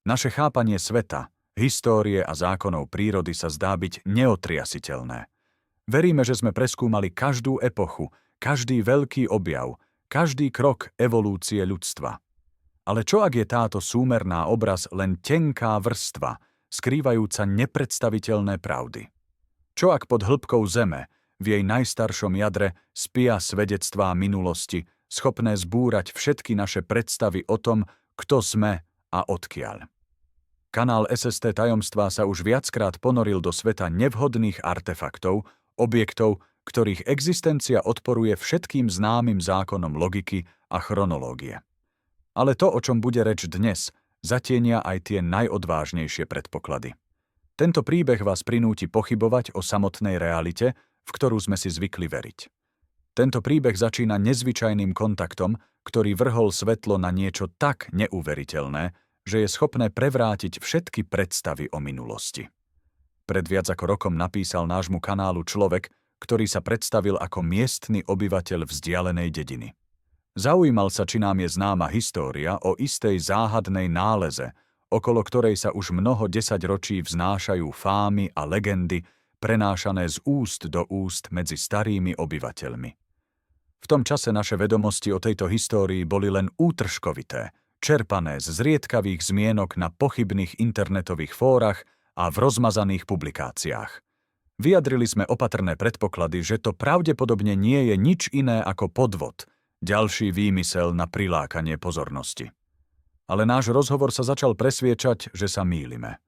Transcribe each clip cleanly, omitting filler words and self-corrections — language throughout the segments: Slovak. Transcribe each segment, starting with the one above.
Naše chápanie sveta, histórie a zákonov prírody sa zdá byť neotriasiteľné. Veríme, že sme preskúmali každú epochu, každý veľký objav, každý krok evolúcie ľudstva. Ale čo ak je táto súmerná obraz len tenká vrstva, skrývajúca nepredstaviteľné pravdy? Čo ak pod hĺbkou zeme, v jej najstaršom jadre, spia svedectvá minulosti, schopné zbúrať všetky naše predstavy o tom, kto sme a odkiaľ? Kanál SST Tajomstvá sa už viackrát ponoril do sveta nevhodných artefaktov, objektov, ktorých existencia odporuje všetkým známym zákonom logiky a chronológie. Ale to, o čom bude reč dnes, zatienia aj tie najodvážnejšie predpoklady. Tento príbeh vás prinúti pochybovať o samotnej realite, v ktorú sme si zvykli veriť. Tento príbeh začína nezvyčajným kontaktom, ktorý vrhol svetlo na niečo tak neuveriteľné, že je schopné prevrátiť všetky predstavy o minulosti. Pred viac ako rokom napísal nášmu kanálu človek, ktorý sa predstavil ako miestny obyvateľ vzdialenej dediny. Zaujímal sa, či nám je známa história o istej záhadnej náleze, okolo ktorej sa už mnoho desaťročí vznášajú fámy a legendy, prenášané z úst do úst medzi starými obyvateľmi. V tom čase naše vedomosti o tejto histórii boli len útržkovité, čerpané z zriedkavých zmienok na pochybných internetových fórach a v rozmazaných publikáciách. Vyjadrili sme opatrné predpoklady, že to pravdepodobne nie je nič iné ako podvod, ďalší výmysel na prilákanie pozornosti. Ale náš rozhovor sa začal presviečať, že sa mýlime.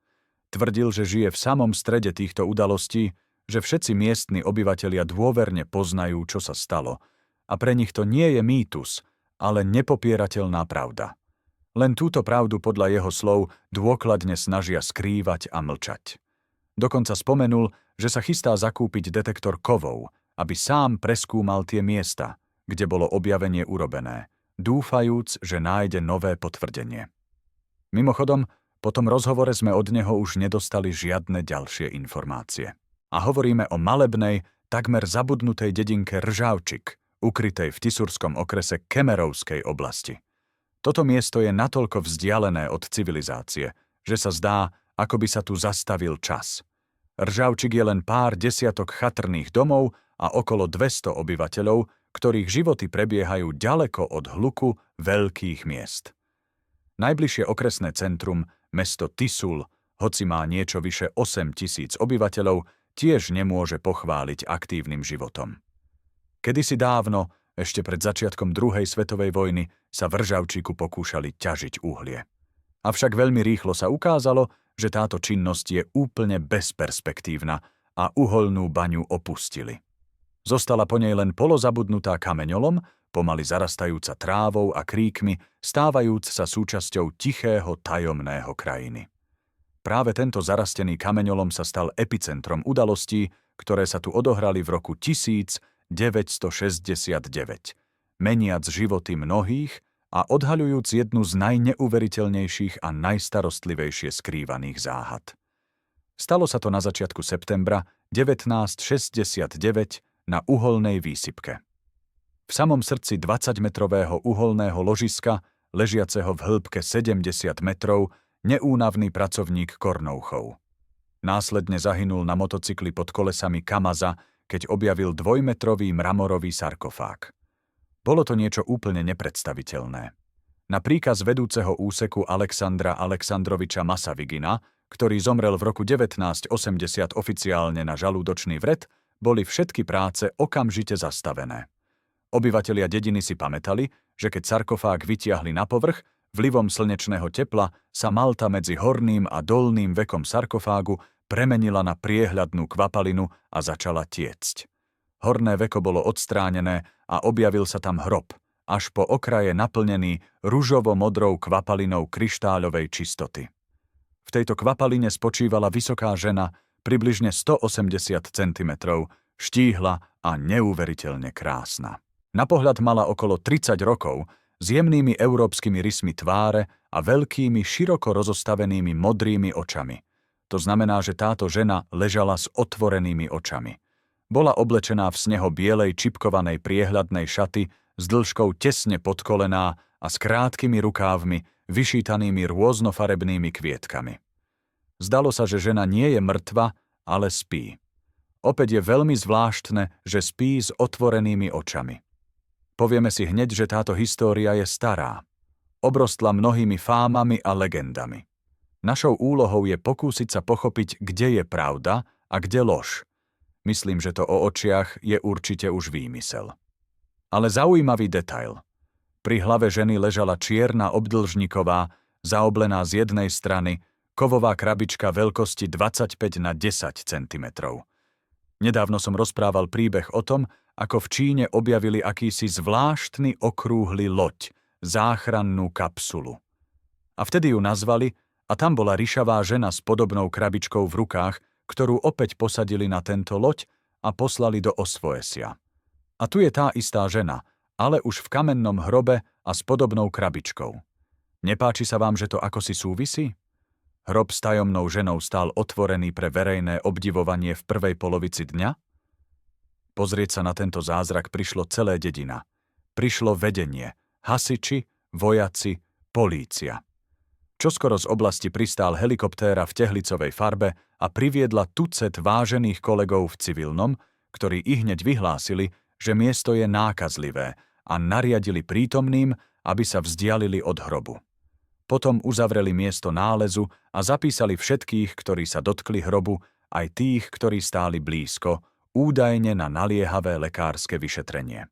Tvrdil, že žije v samom strede týchto udalostí, že všetci miestni obyvatelia dôverne poznajú, čo sa stalo, a pre nich to nie je mýtus, ale nepopierateľná pravda. Len túto pravdu podľa jeho slov dôkladne snažia skrývať a mlčať. Dokonca spomenul, že sa chystá zakúpiť detektor kovov, aby sám preskúmal tie miesta, kde bolo objavenie urobené, dúfajúc, že nájde nové potvrdenie. Mimochodom, po tom rozhovore sme od neho už nedostali žiadne ďalšie informácie. A hovoríme o malebnej, takmer zabudnutej dedinke Ržavčík, ukrytej v Tisurskom okrese Kemerovskej oblasti. Toto miesto je natoľko vzdialené od civilizácie, že sa zdá, ako by sa tu zastavil čas. Ržavčík je len pár desiatok chatrných domov a okolo 200 obyvateľov, ktorých životy prebiehajú ďaleko od hluku veľkých miest. Najbližšie okresné centrum, mesto Tisul, hoci má niečo vyše 8 000 obyvateľov, tiež nemôže pochváliť aktívnym životom. Kedysi dávno, ešte pred začiatkom druhej svetovej vojny, sa v Ržavčíku pokúšali ťažiť uhlie. Avšak veľmi rýchlo sa ukázalo, že táto činnosť je úplne bezperspektívna a uhoľnú baňu opustili. Zostala po nej len polozabudnutá kameňolom, pomaly zarastajúca trávou a kríkmi, stávajúc sa súčasťou tichého tajomného krajiny. Práve tento zarastený kameňolom sa stal epicentrom udalostí, ktoré sa tu odohrali v roku 1969, meniac životy mnohých a odhaľujúc jednu z najneuveriteľnejších a najstarostlivejšie skrývaných záhad. Stalo sa to na začiatku septembra 1969 na uholnej výsypke. V samom srdci 20-metrového uholného ložiska, ležiaceho v hĺbke 70 metrov, neúnavný pracovník Kornouchov. Následne zahynul na motocykli pod kolesami Kamaza, keď objavil 2-metrový mramorový sarkofág. Bolo to niečo úplne nepredstaviteľné. Na príkaz vedúceho úseku Alexandra Alexandroviča Masavigina, ktorý zomrel v roku 1980 oficiálne na žalúdočný vred, boli všetky práce okamžite zastavené. Obyvatelia dediny si pamätali, že keď sarkofág vytiahli na povrch, vlivom slnečného tepla sa malta medzi horným a dolným vekom sarkofágu premenila na priehľadnú kvapalinu a začala tiecť. Horné veko bolo odstránené a objavil sa tam hrob, až po okraje naplnený ružovo-modrou kvapalinou kryštáľovej čistoty. V tejto kvapaline spočívala vysoká žena, približne 180 cm, štíhla a neuveriteľne krásna. Na pohľad mala okolo 30 rokov, s jemnými európskymi rysmi tváre a veľkými, široko rozostavenými modrými očami. To znamená, že táto žena ležala s otvorenými očami. Bola oblečená v sneho-bielej čipkovanej priehľadnej šaty s dĺžkou tesne pod kolená a s krátkými rukávmi, vyšítanými rôznofarebnými kvietkami. Zdalo sa, že žena nie je mŕtva, ale spí. Opäť je veľmi zvláštne, že spí s otvorenými očami. Povieme si hneď, že táto história je stará. Obrostla mnohými fámami a legendami. Našou úlohou je pokúsiť sa pochopiť, kde je pravda a kde lož. Myslím, že to o očiach je určite už výmysel. Ale zaujímavý detail. Pri hlave ženy ležala čierna obdĺžniková, zaoblená z jednej strany, kovová krabička veľkosti 25 na 10 cm. Nedávno som rozprával príbeh o tom, ako v Číne objavili akýsi zvláštny okrúhly loď, záchrannú kapsulu. A vtedy ju nazvali, a tam bola ryšavá žena s podobnou krabičkou v rukách, ktorú opäť posadili na tento loď a poslali do Osvoesia. A tu je tá istá žena, ale už v kamennom hrobe a s podobnou krabičkou. Nepáči sa vám, že to akosi súvisí? Hrob s tajomnou ženou stál otvorený pre verejné obdivovanie v prvej polovici dňa? Pozrieť sa na tento zázrak prišlo celé dedina. Prišlo vedenie, hasiči, vojaci, polícia. Čoskoro z oblasti pristál helikoptéra v tehlicovej farbe a priviedla tucet vážených kolegov v civilnom, ktorí ihneď vyhlásili, že miesto je nákazlivé a nariadili prítomným, aby sa vzdialili od hrobu. Potom uzavreli miesto nálezu a zapísali všetkých, ktorí sa dotkli hrobu, aj tých, ktorí stáli blízko, údajne na naliehavé lekárske vyšetrenie.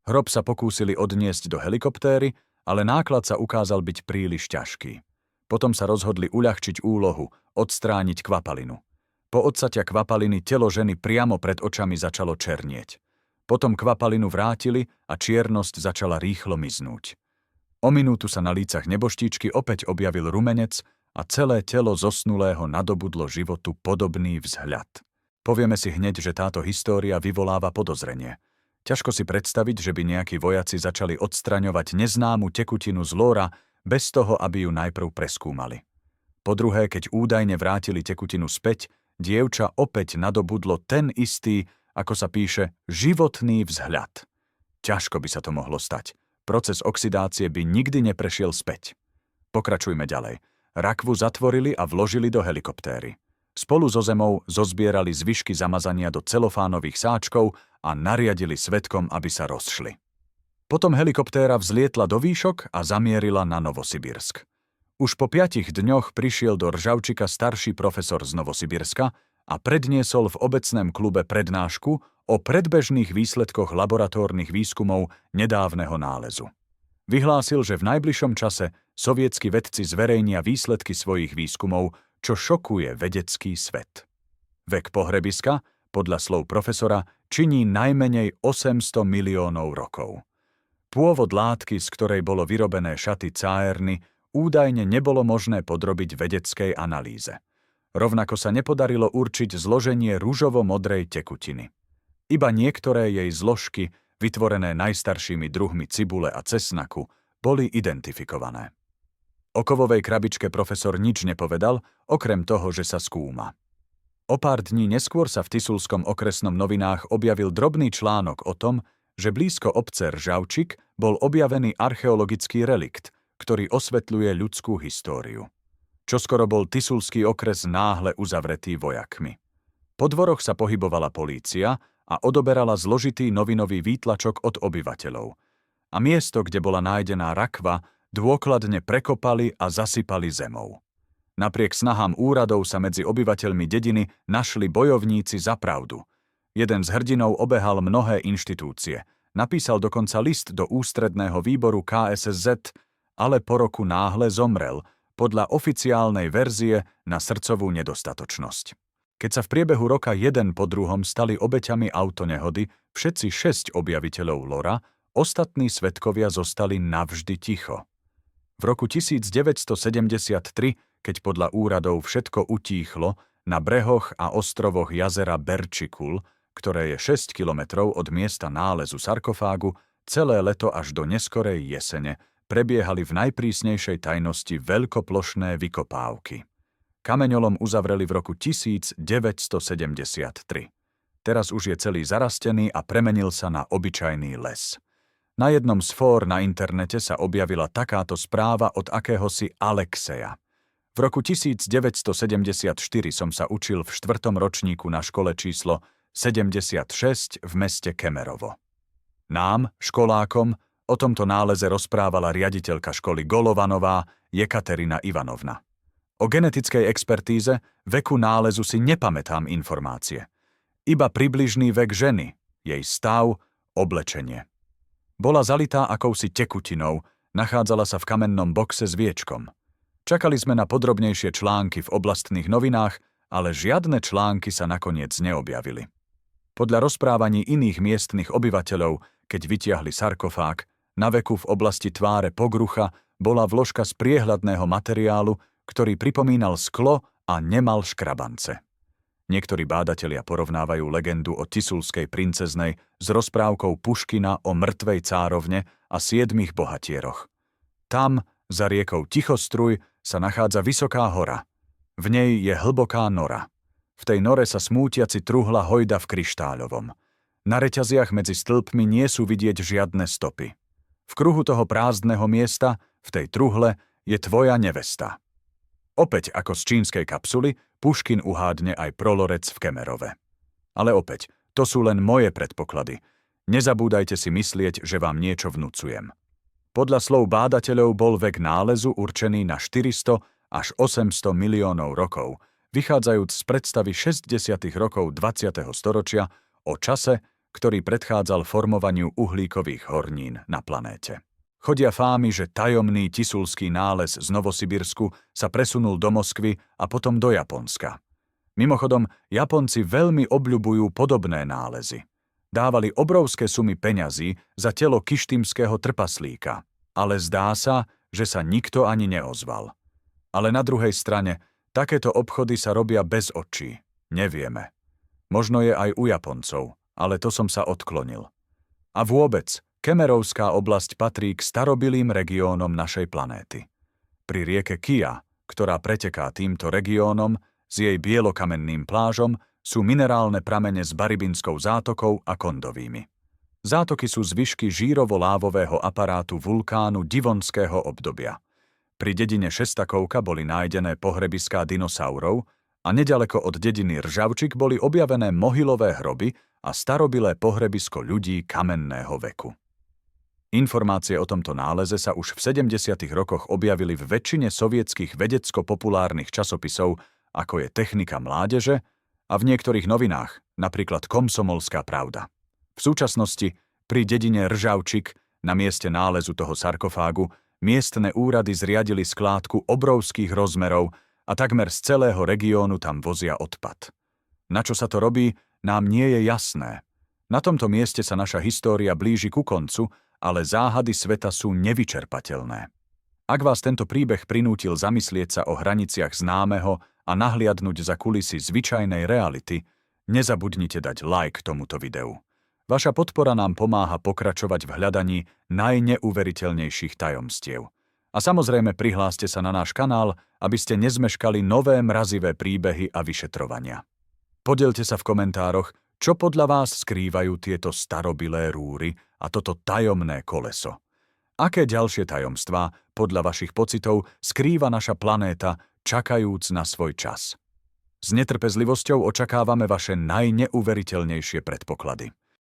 Hrob sa pokúsili odniesť do helikoptéry, ale náklad sa ukázal byť príliš ťažký. Potom sa rozhodli uľahčiť úlohu, odstrániť kvapalinu. Po odsatia kvapaliny telo ženy priamo pred očami začalo černieť. Potom kvapalinu vrátili a čiernosť začala rýchlo miznúť. O minútu sa na lícach neboštíčky opäť objavil rumenec a celé telo zosnulého nadobudlo životu podobný vzhľad. Povieme si hneď, že táto história vyvoláva podozrenie. Ťažko si predstaviť, že by nejakí vojaci začali odstraňovať neznámu tekutinu z lóra bez toho, aby ju najprv preskúmali. Po druhé, keď údajne vrátili tekutinu späť, dievča opäť nadobudlo ten istý, ako sa píše, životný vzhľad. Ťažko by sa to mohlo stať. Proces oxidácie by nikdy neprešiel späť. Pokračujme ďalej. Rakvu zatvorili a vložili do helikoptéry. Spolu so zemou zozbierali zvyšky zamazania do celofánových sáčkov a nariadili svedkom, aby sa rozšli. Potom helikoptéra vzlietla do výšok a zamierila na Novosibirsk. Už po 5 dňoch prišiel do Ržavčika starší profesor z Novosibirska a predniesol v obecnom klube prednášku o predbežných výsledkoch laboratórnych výskumov nedávneho nálezu. Vyhlásil, že v najbližšom čase sovietski vedci zverejnia výsledky svojich výskumov, čo šokuje vedecký svet. Vek pohrebiska, podľa slov profesora, činí najmenej 800 miliónov rokov. Pôvod látky, z ktorej bolo vyrobené šaty Caerny, údajne nebolo možné podrobiť vedeckej analýze. Rovnako sa nepodarilo určiť zloženie ružovo-modrej tekutiny. Iba niektoré jej zložky, vytvorené najstaršími druhmi cibule a cesnaku, boli identifikované. O kovovej krabičke profesor nič nepovedal, okrem toho, že sa skúma. O pár dní neskôr sa v Tisulskom okresnom novinách objavil drobný článok o tom, že blízko obce Ržavčik bol objavený archeologický relikt, ktorý osvetľuje ľudskú históriu. Čoskoro bol Tisulský okres náhle uzavretý vojakmi. Po dvoroch sa pohybovala polícia a odoberala zložitý novinový výtlačok od obyvateľov. A miesto, kde bola nájdená rakva, dôkladne prekopali a zasypali zemou. Napriek snahám úradov sa medzi obyvateľmi dediny našli bojovníci za pravdu. Jeden z hrdinov obehal mnohé inštitúcie. Napísal dokonca list do ústredného výboru KSSZ, ale po roku náhle zomrel, podľa oficiálnej verzie na srdcovú nedostatočnosť. Keď sa v priebehu roka jeden po druhom stali obeťami autonehody všetci 6 objaviteľov lora, ostatní svedkovia zostali navždy ticho. V roku 1973, keď podľa úradov všetko utíchlo, na brehoch a ostrovoch jazera Berčikul, ktoré je 6 kilometrov od miesta nálezu sarkofágu, celé leto až do neskorej jesene prebiehali v najprísnejšej tajnosti veľkoplošné vykopávky. Kameňolom uzavreli v roku 1973. Teraz už je celý zarastený a premenil sa na obyčajný les. Na jednom z fór na internete sa objavila takáto správa od akéhosi Alexeja. V roku 1974 som sa učil v 4. ročníku na škole číslo 76 v meste Kemerovo. Nám, školákom, o tomto náleze rozprávala riaditeľka školy Golovanová Jekaterina Ivanovna. O genetickej expertíze veku nálezu si nepamätám informácie. Iba približný vek ženy, jej stav, oblečenie. Bola zalitá akousi tekutinou, nachádzala sa v kamennom boxe s viečkom. Čakali sme na podrobnejšie články v oblastných novinách, ale žiadne články sa nakoniec neobjavili. Podľa rozprávaní iných miestnych obyvateľov, keď vytiahli sarkofág, na veku v oblasti tváre pogrucha bola vložka z priehľadného materiálu, ktorý pripomínal sklo a nemal škrabance. Niektorí bádatelia porovnávajú legendu o tisulskej princeznej s rozprávkou Puškina o mŕtvej cárovne a 7 bohatieroch. Tam, za riekou Tichostruj, sa nachádza vysoká hora. V nej je hlboká nora. V tej nore sa smútiaci truhla hojda v kryštáľovom. Na reťaziach medzi stĺpmi nie sú vidieť žiadne stopy. V kruhu toho prázdneho miesta, v tej truhle, je tvoja nevesta. Opäť ako z čínskej kapsuly, Puškin uhádne aj prolorec v Kemerove. Ale opäť, to sú len moje predpoklady. Nezabúdajte si myslieť, že vám niečo vnucujem. Podľa slov bádateľov bol vek nálezu určený na 400 až 800 miliónov rokov, vychádzajúc z predstavy 60. rokov 20. storočia o čase, ktorý predchádzal formovaniu uhlíkových hornín na planéte. Chodia fámy, že tajomný tisulský nález z Novosibirsku sa presunul do Moskvy a potom do Japonska. Mimochodom, Japonci veľmi obľubujú podobné nálezy. Dávali obrovské sumy peňazí za telo kištimského trpaslíka, ale zdá sa, že sa nikto ani neozval. Ale na druhej strane, takéto obchody sa robia bez očí. Nevieme. Možno je aj u Japoncov, ale to som sa odklonil. A vôbec, Kemerovská oblasť patrí k starobilým regiónom našej planéty. Pri rieke Kia, ktorá preteká týmto regiónom, s jej bielokamenným plážom, sú minerálne pramene s Baribinskou zátokou a Kondovými. Zátoky sú zvyšky žírovo-lávového aparátu vulkánu divonského obdobia. Pri dedine Šestakovka boli nájdené pohrebiská dinosaurov a neďaleko od dediny Ržavčík boli objavené mohylové hroby a starobilé pohrebisko ľudí kamenného veku. Informácie o tomto náleze sa už v 70. rokoch objavili v väčšine sovietských vedecko-populárnych časopisov, ako je Technika mládeže, a v niektorých novinách, napríklad Komsomolská pravda. V súčasnosti pri dedine Ržavčík, na mieste nálezu toho sarkofágu, miestne úrady zriadili skládku obrovských rozmerov a takmer z celého regiónu tam vozia odpad. Na čo sa to robí, nám nie je jasné. Na tomto mieste sa naša história blíži ku koncu, ale záhady sveta sú nevyčerpateľné. Ak vás tento príbeh prinútil zamyslieť sa o hraniciach známeho a nahliadnuť za kulisy zvyčajnej reality, nezabudnite dať like tomuto videu. Vaša podpora nám pomáha pokračovať v hľadaní najneuveriteľnejších tajomstiev. A samozrejme prihláste sa na náš kanál, aby ste nezmeškali nové mrazivé príbehy a vyšetrovania. Podielte sa v komentároch, čo podľa vás skrývajú tieto starobilé rúry a toto tajomné koleso. Aké ďalšie tajomstvá, podľa vašich pocitov, skrýva naša planéta, čakajúc na svoj čas? S netrpezlivosťou očakávame vaše najneuveriteľnejšie predpoklady.